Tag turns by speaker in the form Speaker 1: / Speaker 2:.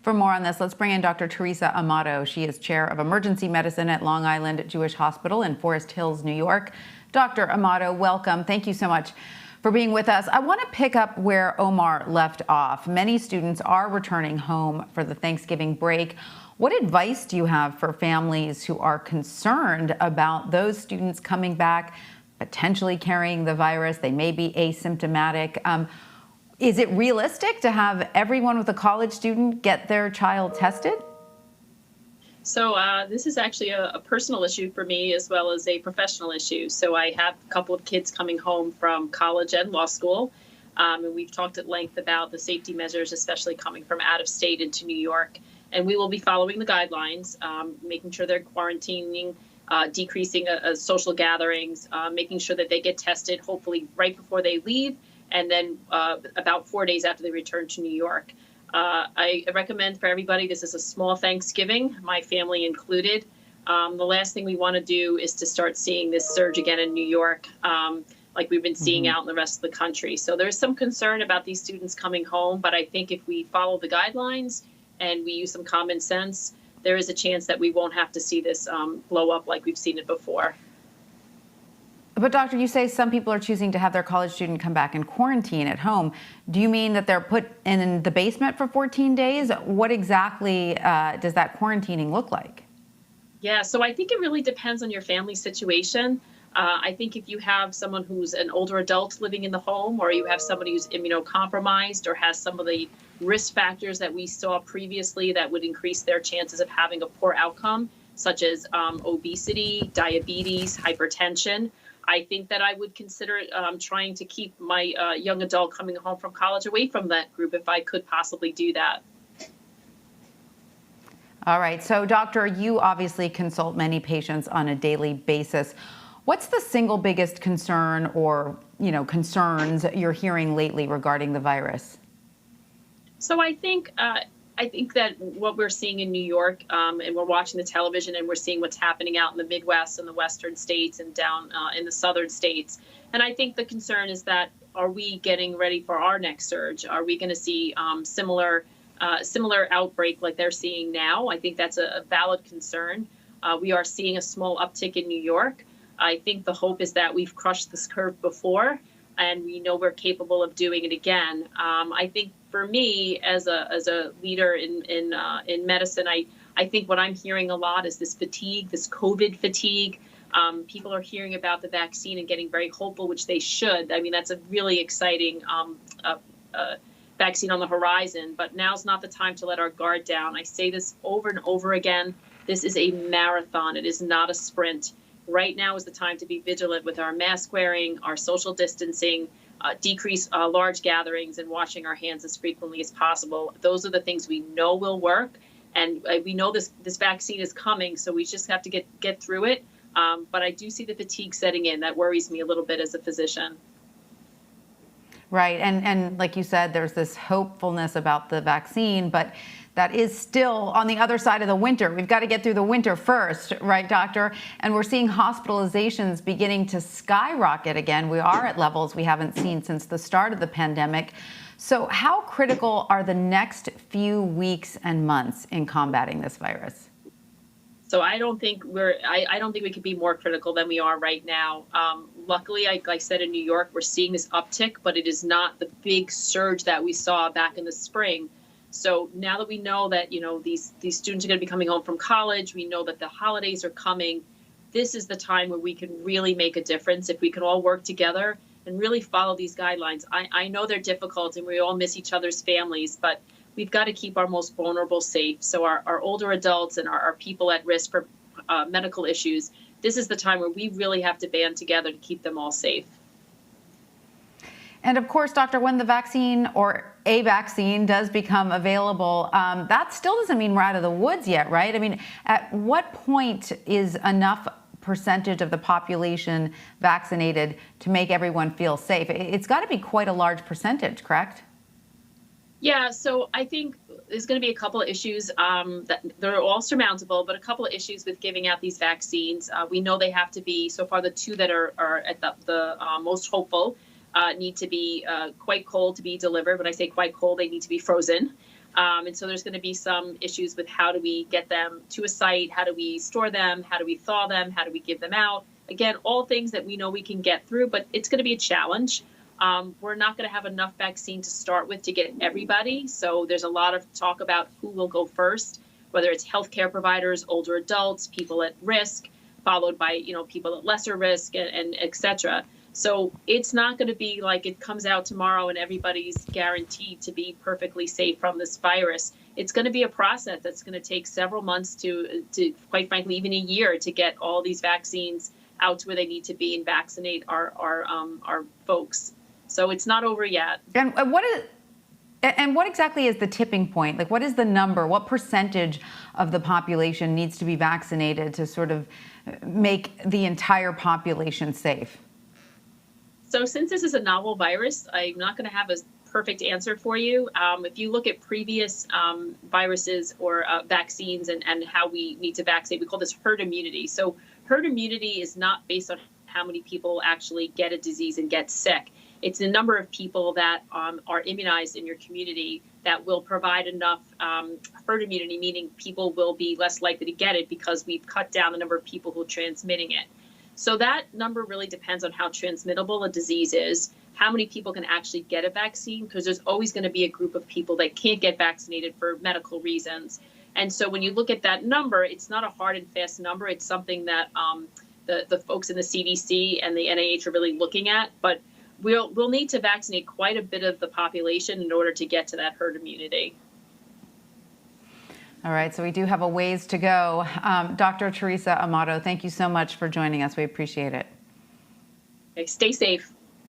Speaker 1: For more on this, let's bring in Dr. Teresa Amato. She is chair of emergency medicine at Long Island Jewish Hospital in Forest Hills, New York. Dr. Amato, welcome. Thank you so much for being with us. I want to pick up where Omar left off. Many students are returning home for the Thanksgiving break. What advice do you have for families who are concerned about those students coming back, potentially carrying the virus? They may be asymptomatic. Is it realistic to have everyone with a college student get their child tested?
Speaker 2: So this is actually a personal issue for me as well as a professional issue. So I have a couple of kids coming home from college and law school, and we've talked at length about the safety measures, especially coming from out of state into New York. And we will be following the guidelines, making sure they're quarantining, decreasing social gatherings, making sure that they get tested, hopefully right before they leave, and then about 4 days after they return to New York. I recommend for everybody, this is a small Thanksgiving, my family included. The last thing we want to do is to start seeing this surge again in New York, like we've been seeing out in the rest of the country. So there's some concern about these students coming home, but I think if we follow the guidelines and we use some common sense, there is a chance that we won't have to see this blow up like we've seen it before.
Speaker 1: But doctor, you say some people are choosing to have their college student come back and quarantine at home. Do you mean that they're put in the basement for 14 days? What exactly does that quarantining look like?
Speaker 2: Yeah, so I think it really depends on your family situation. I think if you have someone who's an older adult living in the home, or you have somebody who's immunocompromised or has some of the risk factors that we saw previously that would increase their chances of having a poor outcome, such as obesity, diabetes, hypertension, I think that I would consider trying to keep my young adult coming home from college away from that group if I could possibly do that.
Speaker 1: All right. So, doctor, you obviously consult many patients on a daily basis. What's the single biggest concern or, concerns you're hearing lately regarding the virus?
Speaker 2: So I think that what we're seeing in New York, and we're watching the television and we're seeing what's happening out in the Midwest and the Western states and down in the Southern states. And I think the concern is that, are we getting ready for our next surge? Are we going to see similar outbreak like they're seeing now? I think that's a valid concern. We are seeing a small uptick in New York. I think the hope is that we've crushed this curve before, and we know we're capable of doing it again. I think for me, as a leader in medicine, I think what I'm hearing a lot is this fatigue, this COVID fatigue. People are hearing about the vaccine and getting very hopeful, which they should. I mean, that's a really exciting vaccine on the horizon, but now's not the time to let our guard down. I say this over and over again. This is a marathon. It is not a sprint. Right now is the time to be vigilant with our mask wearing, our social distancing, decrease large gatherings, and washing our hands as frequently as possible. Those are the things we know will work, and we know this vaccine is coming, so we just have to get through it. But I do see the fatigue setting in. That worries me a little bit as a physician.
Speaker 1: Right, and like you said, there's this hopefulness about the vaccine, but that is still on the other side of the winter. We've got to get through the winter first, right, doctor? And we're seeing hospitalizations beginning to skyrocket again. We are at levels we haven't seen since the start of the pandemic. So how critical are the next few weeks and months in combating this virus?
Speaker 2: So I don't think we could be more critical than we are right now. Luckily, like I said, in New York, we're seeing this uptick, but it is not the big surge that we saw back in the spring. So now that we know that, these students are going to be coming home from college, we know that the holidays are coming. This is the time where we can really make a difference if we can all work together and really follow these guidelines. I know they're difficult and we all miss each other's families, but we've got to keep our most vulnerable safe. So our older adults and our people at risk for medical issues, this is the time where we really have to band together to keep them all safe.
Speaker 1: And of course, doctor, when the vaccine or a vaccine does become available, that still doesn't mean we're out of the woods yet, right? I mean, at what point is enough percentage of the population vaccinated to make everyone feel safe? It's got to be quite a large percentage, correct?
Speaker 2: Yeah, so I think there's going to be a couple of issues that they're all surmountable, but a couple of issues with giving out these vaccines. We know they have to be, so far the two that are at the most hopeful need to be quite cold to be delivered. When I say quite cold, they need to be frozen. And so there's going to be some issues with how do we get them to a site, how do we store them, how do we thaw them, how do we give them out. Again, all things that we know we can get through, but it's going to be a challenge. We're not going to have enough vaccine to start with to get everybody. So there's a lot of talk about who will go first, whether it's healthcare providers, older adults, people at risk, followed by, people at lesser risk, and et cetera. So it's not going to be like it comes out tomorrow and everybody's guaranteed to be perfectly safe from this virus. It's going to be a process that's going to take several months to quite frankly, even a year to get all these vaccines out to where they need to be and vaccinate our folks. So it's not over yet.
Speaker 1: And what exactly is the tipping point? Like, what is the number? What percentage of the population needs to be vaccinated to sort of make the entire population safe?
Speaker 2: So since this is a novel virus, I'm not going to have a perfect answer for you. If you look at previous viruses or vaccines and how we need to vaccinate, we call this herd immunity. So herd immunity is not based on how many people actually get a disease and get sick. It's the number of people that are immunized in your community that will provide enough herd immunity, meaning people will be less likely to get it because we've cut down the number of people who are transmitting it. So that number really depends on how transmittable a disease is, how many people can actually get a vaccine, because there's always going to be a group of people that can't get vaccinated for medical reasons. And so when you look at that number, it's not a hard and fast number. It's something that the folks in the CDC and the NIH are really looking at. But we'll need to vaccinate quite a bit of the population in order to get to that herd immunity.
Speaker 1: All right, so we do have a ways to go. Dr. Teresa Amato, thank you so much for joining us. We appreciate it.
Speaker 2: Okay, stay safe.